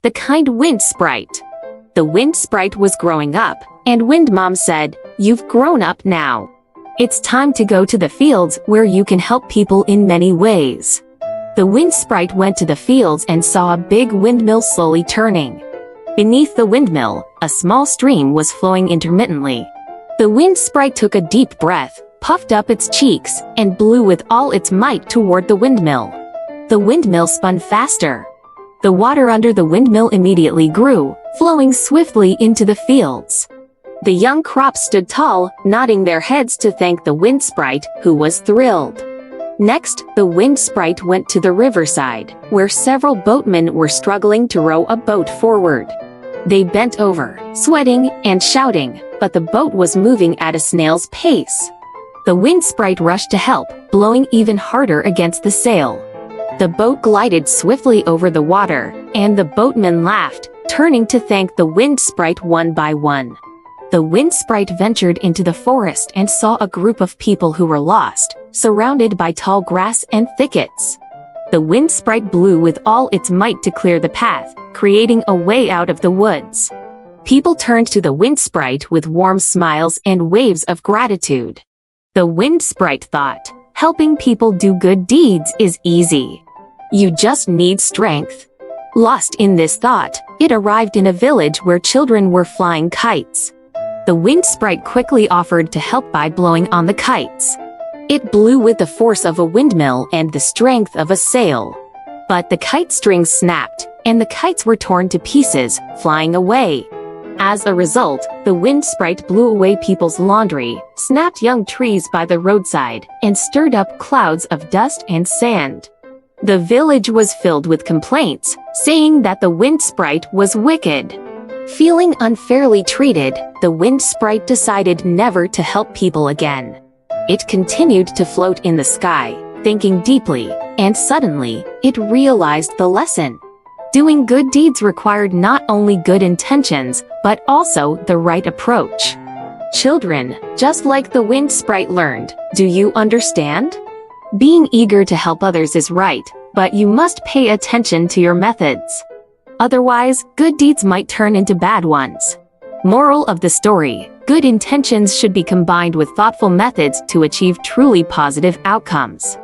the Kind Wind Sprite. The Wind Sprite was growing up, and Wind Mom said, "You've grown up now. It's time to go to the fields where you can help people in many ways." The Wind Sprite went to the fields and saw a big windmill slowly turning. Beneath the windmill, a small stream was flowing intermittently. The Wind Sprite took a deep breath, puffed up its cheeks, and blew with all its might toward the windmill. The windmill spun faster. The water under the windmill immediately grew, flowing swiftly into the fields. The young crops stood tall, nodding their heads to thank the Wind Sprite, who was thrilled. Next, the Wind Sprite went to the riverside, where several boatmen were struggling to row a boat forward. They bent over, sweating and shouting, but the boat was moving at a snail's pace. The Wind Sprite rushed to help, blowing even harder against the sail. The boat glided swiftly over the water, and the boatmen laughed, turning to thank the Wind Sprite one by one. The Wind Sprite ventured into the forest and saw a group of people who were lost, surrounded by tall grass and thickets. The Wind Sprite blew with all its might to clear the path, creating a way out of the woods. People turned to the Wind Sprite with warm smiles and waves of gratitude. The Wind Sprite thought, helping people do good deeds is easy. You just need strength. Lost in this thought, it arrived in a village where children were flying kites. The Wind Sprite quickly offered to help by blowing on the kites. It blew with the force of a windmill and the strength of a sail. But the kite strings snapped, and the kites were torn to pieces, flying away. As a result, the Wind Sprite blew away people's laundry, snapped young trees by the roadside, and stirred up clouds of dust and sand. The village was filled with complaints, saying that the Wind Sprite was wicked. Feeling unfairly treated, the Wind Sprite decided never to help people again. It continued to float in the sky, thinking deeply, and suddenly, it realized the lesson. Doing good deeds required not only good intentions, but also the right approach. Children, just like the Wind Sprite learned, do you understand? Being eager to help others is right, but you must pay attention to your methods. Otherwise, good deeds might turn into bad ones. Moral of the story: good intentions should be combined with thoughtful methods to achieve truly positive outcomes.